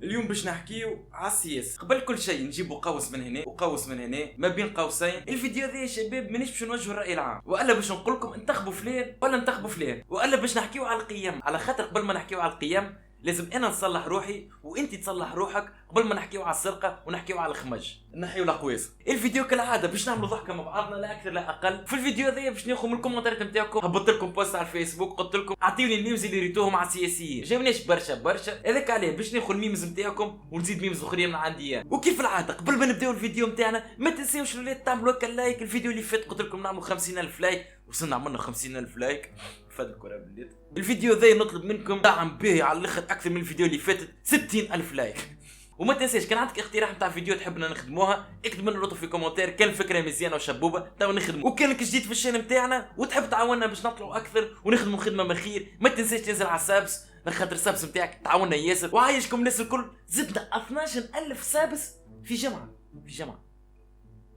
اليوم باش نحكيو على السياسة. قبل كل شيء نجيبو قوس من هنا وقوس من هنا ما بين قوسين. الفيديو هذا يا شباب مانيش باش نوجهوا الرأي العام، والا باش نقول لكم انتخبوا فلان ولا انتخبوا فلان، والا باش نحكيو على القيم. على خاطر قبل ما نحكيو على القيم لازم انا نصلح روحي وانت تصلح روحك قبل ما نحكيو على السرقه ونحكيو على الخمج، نحيو الاقواس. الفيديو كالعاده باش نعملوا ضحكه مع بعضنا لا اكثر لا اقل. في الفيديو هذا باش ناخذ من الكومنتات نتاعكم. هبطت لكم بوست على الفيسبوك قلت لكم اعطيوني الميمز اللي ريتوهم على السياسيين، جاونيش برشا هذاك عليه باش ناخذ الميمز نتاعكم ونزيد ميمز اخرين من عندي. وكيف العاده قبل ما نبداو الفيديو نتاعنا ما تنساوش الولاد تعملوا هكا لايك. الفيديو اللي فات قلت لكم نعملوا 50,000 لايك، وصلنا عملنا 50,000 لايك. فادكم راه بالليل. الفيديو ذا نطلب منكم دعم به على الاخر اكثر من الفيديو اللي فاتت 60,000 لايك. وما تنساش كان عندك اقتراح نتاع فيديو تحبنا نخدموها اكتب لنا في كومنتير. كان فكره مزيانه وشبوبه تو نخدموا. وكانك جديد في الشان نتاعنا وتحب تعاوننا باش نطلعوا اكثر ونخدموا خدمه من خير، ما تنساش تنزل على السابس لخاطر السابس نتاعك تعاوننا ياسر. وعايشكم الناس الكل زدنا 12,000 سابس في جمعه.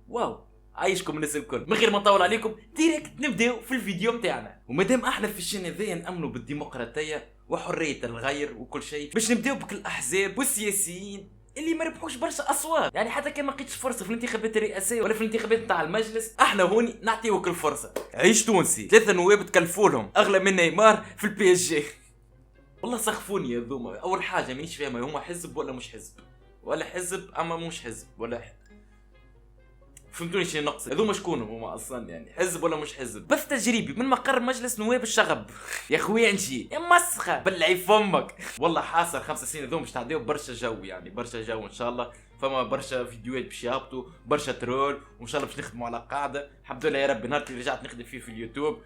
واو عايشكم الناس الكل. من غير ما نطول عليكم ديريكت نبداو في الفيديو نتاعنا. ومادام احنا في الشان هذايا نامنوا بالديمقراطيه وحريه الغير وكل شيء، باش نبداو بك الاحزاب والسياسيين اللي ما ربحوش برشا اصوات. يعني حتى كان ما لقيتش فرصه في الانتخابات الرئاسيه ولا في الانتخابات نتاع المجلس، احنا هوني نعطيوك الفرصه. عيش تونسي 3 نواب تكلفولهم اغلى من نيمار في البي اس جي. والله سخفوني يا ذوما. اول حاجه مانيش فاهمه هما حزب ولا مش حزب، ولا حزب اما مش حزب، ولا فهمتوني شنو نقصد؟ هذوما شكون هما اصلا؟ يعني حزب ولا مش حزب؟ بث تجريبي من مقر مجلس نواب الشغب. يا خويا نجي يا مسخه بلعي فمك. والله حاصل 5 سنين هذوما باش تعديو برشا جو، يعني برشا جو ان شاء الله. فما برشا فيديوهات باش يهبطوا، برشا ترول، وان شاء الله باش نخدموا على قاعده. الحمد لله يا ربي نهار اللي رجعت نخدم فيه في اليوتيوب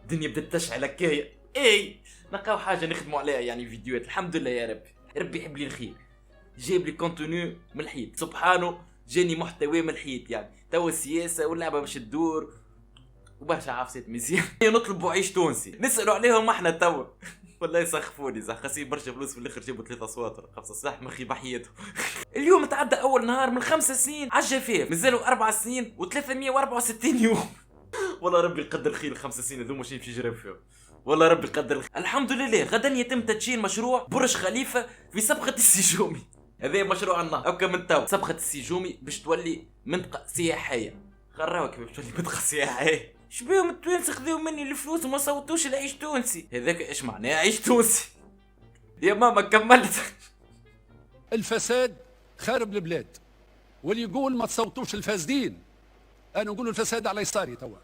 الدنيا بدات تشعل هكايا. اي نلقاو حاجه نخدموا عليها، يعني فيديوهات. الحمد لله يا ربي، ربي يحب لي الخير. جايب لي كونتوني من الحيط سبحانه، جاني محتوى من الحيط. يعني توا السياسه واللعبه باش تدور وبرشا عفسات مزيان. نطلبوا عيش تونسي نسالوا عليهم احنا توا. والله يسخفوني صح، خاسين برشا فلوس في الاخر جابوا 3 اصوات 5 صح مخي بحياتهم. اليوم تعدى اول نهار من 5 سنين على الجفاف، مازالوا 4 سنين و364 يوم. والله ربي يقدر خير. 5 سنين هذوما شنو باش يجرب فيهم، والله ربي يقدر. الحمد لله غدا يتم تدشين مشروع برج خليفه في صبغه السجومي. هذا مشروع النهضه هكا من تو. صبغه السجومي باش تولي منطقه سياحيه. غراوك كيف باش تولي منطقه سياحيه. شبيهم التوانسه خذيو مني الفلوس وما صوتوش لعيش تونسي. هذاك ايش معناه عيش تونسي؟ يا ماما كملت. الفساد خارب البلاد، واللي يقول ما تصوتوش الفاسدين انا نقول الفساد على يساري توا.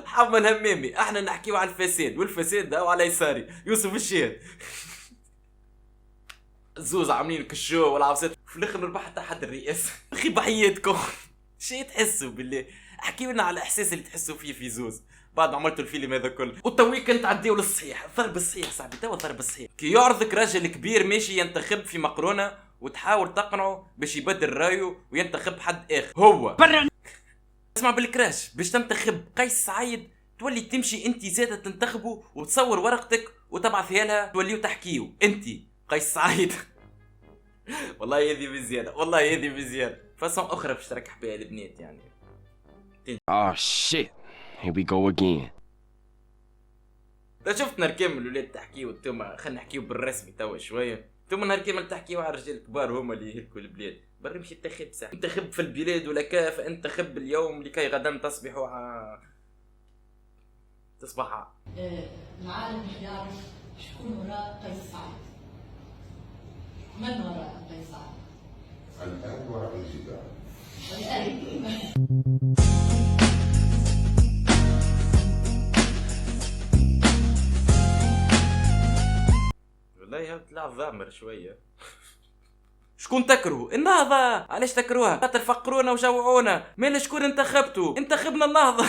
حمل همامي احنا نحكيو على الفساد، والفساد هو على يساري يوسف الشهد. زوز عاملين كشو والعفسات في الاخر نربح حتى حد الرئاسه. اخي بحياتكم شي تحسوا بالله؟ احكيوا لنا على الاحساس اللي تحسوا فيه في زوز بعد ما عملتوا الفيلم هذا كله. وتوي كنت تعديوا للصحيح، الضرب الصحيح صاحبي. توا الضرب الصحيح كي يعرضك راجل كبير ماشي ينتخب في مقرونه وتحاول تقنعه باش يبدل رايه وينتخب حد اخر. هو اسمع بالكراش باش تنتخب قيس سعيد تولي تمشي انت زاده تنتخبه وتصور ورقتك وتبعثها لها توليو تحكيو انت قيس سعيد. والله هذه مزيانه، والله هذه مزيانه. فصون اخرى باش تركح بها البنات يعني. Oh shit. Here we go again. شفت نهار كامل الولاد تحكيو انتوما. خلينا نحكيو بالرسمي توا شويه. انتوما نهار كامل تحكيو على الرجال الكبار هما اللي يهلكوا البلاد. برا مشي تنتخب ساعه انتخب في البلاد ولا كاف انتخب اليوم لكي غدا تصبحوا تصبح العالم مش يعرف شكون وراء قيس سعيد. من وراء قيس سعيد؟ الآن وراء الجدار. والله طلع ضامر شويه. شكون تكرهوا؟ النهضة. علاش تكرهوها؟ خاطر فقرونا وجوعونا. مال شكون انتخبتوا؟ انتخبنا النهضة.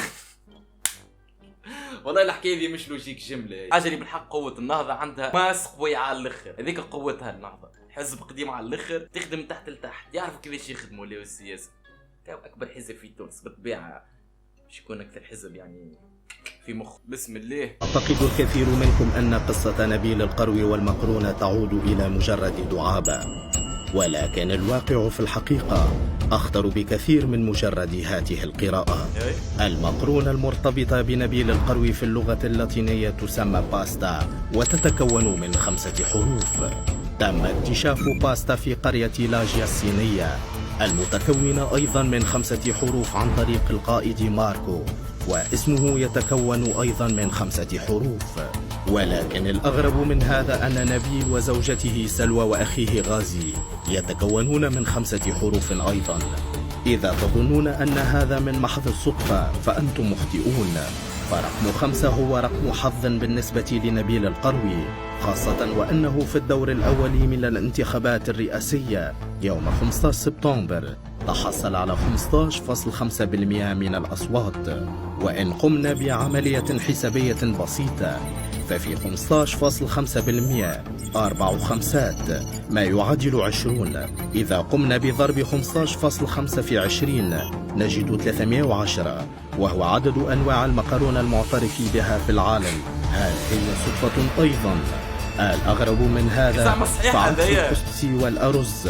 والله الحكايه دي مش لوجيك جمله. حاجه اللي بالحق قوه النهضه عندها ماس قوي على الاخر. هذيك قوتها النهضه. حزب قديم على الاخر تخدم تحت لتحت، يعرفوا كيفاش يخدموا ليه السياسه. كاو اكبر حزب في تونس بالطبيعه باش يكون اكثر حزب يعني في مخ. بسم الله. يعتقد الكثير منكم أن قصة نبيل القروي والمقرون تعود إلى مجرد دعابة، ولكن الواقع في الحقيقة أخطر بكثير من مجرد هذه القراءة. المقرونة المرتبطة بنبيل القروي في اللغة اللاتينية تسمى باستا، وتتكون من 5 حروف. تم اكتشاف باستا في قرية لاجيا الصينية، المتكونة أيضا من 5 حروف عن طريق القائد ماركو، واسمه يتكون أيضا من 5 حروف. ولكن الأغرب من هذا أن نبيل وزوجته سلوى وأخيه غازي يتكونون من 5 حروف أيضا. إذا تظنون أن هذا من محض الصدفة فأنتم مخطئون، فرقم 5 هو رقم حظ بالنسبة لنبيل القروي، خاصة وأنه في الدور الأول من الانتخابات الرئاسية يوم 15 سبتمبر تحصل على 15.5% من الأصوات. وإن قمنا بعملية حسابية بسيطة ففي 15.5% 4 خمسات ما يعادل 20. إذا قمنا بضرب 15.5 في 20 نجد 310، وهو عدد أنواع المقارونة المعترف بها في العالم. هل هي صدفة أيضا؟ الأغرب من هذا فعكس الكسكسي والأرز،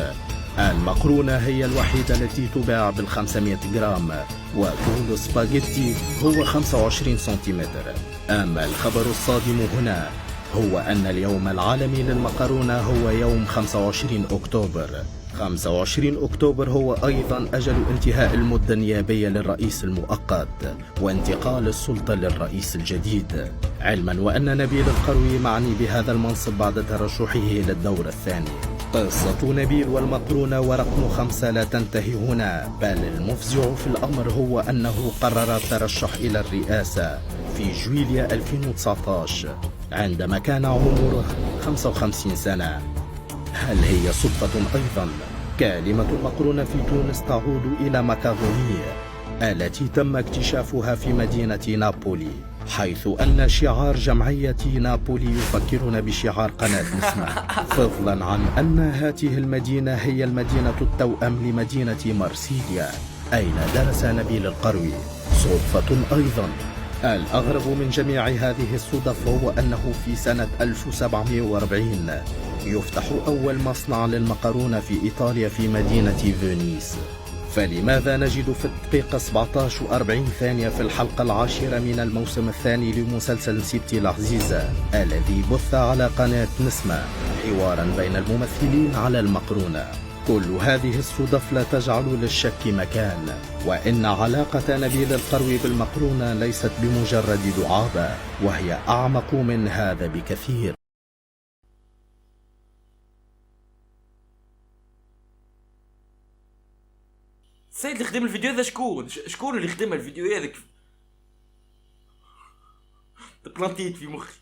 المقرونة هي الوحيدة التي تباع بال500 جرام، وطول سباغيتي هو 25 سنتيمتر. أما الخبر الصادم هنا هو أن اليوم العالمي للمقرونة هو يوم 25 أكتوبر. 25 أكتوبر هو أيضا أجل انتهاء المدة النيابية للرئيس المؤقت وانتقال السلطة للرئيس الجديد، علما وأن نبيل القروي معني بهذا المنصب بعد ترشحه للدور الثاني. قصة نبيل والمقرونة ورقم 5 لا تنتهي هنا، بل المفزع في الأمر هو أنه قرر الترشح إلى الرئاسة في جويليا 2019 عندما كان عمره 55 سنة. هل هي صدفة أيضا؟ كلمة المقرونة في تونس تعود إلى ماكاغونية التي تم اكتشافها في مدينة نابولي، حيث أن شعار جمعية نابولي يفكرنا بشعار قناة نسمة، فضلا عن أن هذه المدينة هي المدينة التوأم لمدينة مرسيليا أين درس نبيل القروي. صدفة أيضا. الأغرب من جميع هذه الصدف هو أنه في سنة 1740 يفتح أول مصنع للمقرونة في إيطاليا في مدينة فينيس. فلماذا نجد في الدقيقة 17:40 ثانية في الحلقة 10 من الموسم الثاني لمسلسل سيبتي العزيزة الذي بث على قناة نسمة حوارا بين الممثلين على المقرونة؟ كل هذه الصدف لا تجعل للشك مكان، وإن علاقة نبيل القروي بالمقرونة ليست بمجرد دعابة، وهي أعمق من هذا بكثير. السيد اللي خدم الفيديو هذا شكون اللي خدم الفيديو هذاك؟ تبلانتيت في مخي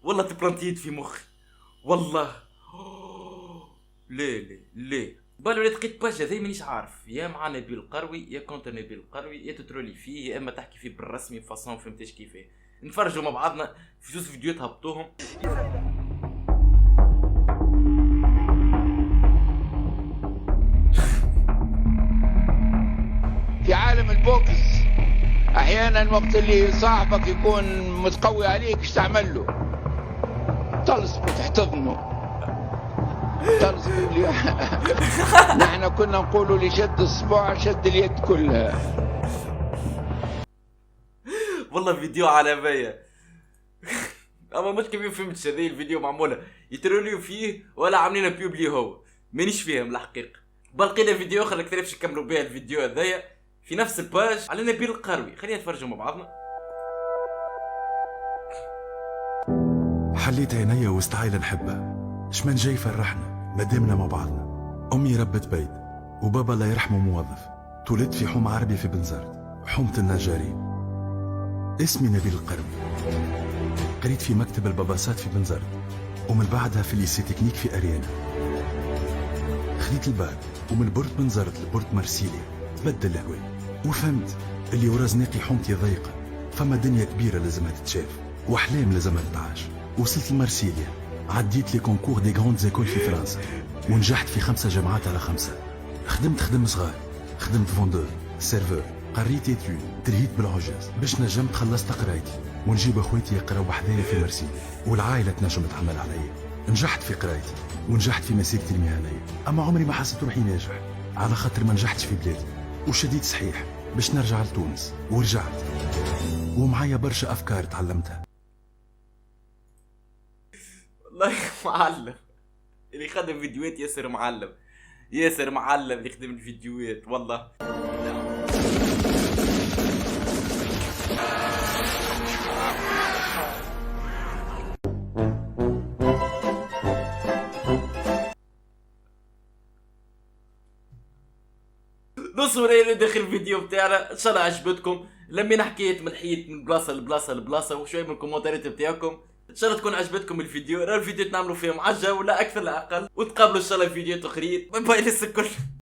والله، تبلانتيت في مخي والله. ليه بالو ولات لقيت باج هذا مانيش عارف، يا مع نبيل القروي يا كونتر نبيل القروي، يا تترولي فيه يا اما تحكي فيه بالرسمي فاصون فهمتش كيفاه. نتفرجوا مع بعضنا في 2 فيديوهات هبطوهم. في عالم البوكس احيانا وقت اللي صاحبك يكون متقوي عليك ايش تعمل له؟ تلصق وتحتضنه. تلصق نحن كنا نقولوا لشد الصباع شد اليد كلها. والله فيديو عالمية. اما مش كيف فهمتش هذه الفيديو معمولة يتروليو فيه ولا عاملين بيوبلي هو، مانيش فاهم الحقيقة. بلقينا فيديو اخر كثير باش نكملوا بها الفيديو هذايا في نفس الباج على نبيل القروي. خلينا نتفرجوا مع بعضنا. حليت عيني وسط عائلة نحبها، شمن جاي فرحنا مدامنا مع بعضنا. أمي ربة بيت وبابا الله يرحمه موظف. تولدت في حوم عربي في بنزرت، حومة النجاري. اسمي نبيل القروي. قريت في مكتب الباباسات في بنزرت، ومن بعدها في الليسي تكنيك في أريانا. خديت الباك ومن بورت بنزرت لبورت مرسيليا تبدل الهواء، وفهمت اللي ورا زناقي حومتي ضيقة، فما دنيا كبيرة لازمها تتشاف وأحلام لازمها تتعاش. وصلت لمرسيليا، عديت لي كونكور دي غروند زيكول في فرنسا، ونجحت في 5 جامعات على 5. خدمت صغار، خدمت فوندور، سيرفور، قريت ايتود، ترهيت بالعجز باش نجمت خلصت قرايتي ونجيب اخواتي يقراو بحذايا في مرسيليا، والعائلة تنجم تحمل عليا. نجحت في قرايتي ونجحت في مسيرتي المهنية، أما عمري ما حسيت روحي ناجح على خاطر ما نجحتش في بلادي. وشديد صحيح باش نرجع لتونس، ورجعت ومعايا برشا أفكار تعلمتها. والله معلم اللي يخدم فيديوهات، ياسر معلم، ياسر معلم اللي يخدم الفيديوهات والله. نوصلوا لين داخل الفيديو بتاعنا، ان شاء الله عجبتكم. لمينا حكاية من حيط من بلاصة لبلاصة لبلاصة وشوية من الكومنتات بتاعكم. ان شاء الله تكون عجبتكم الفيديو. راه الفيديو نعملوا فيهم عجة ولا اكثر لا اقل، وتقابلوا ان شاء الله في فيديوهات اخرين. باي باي للكل.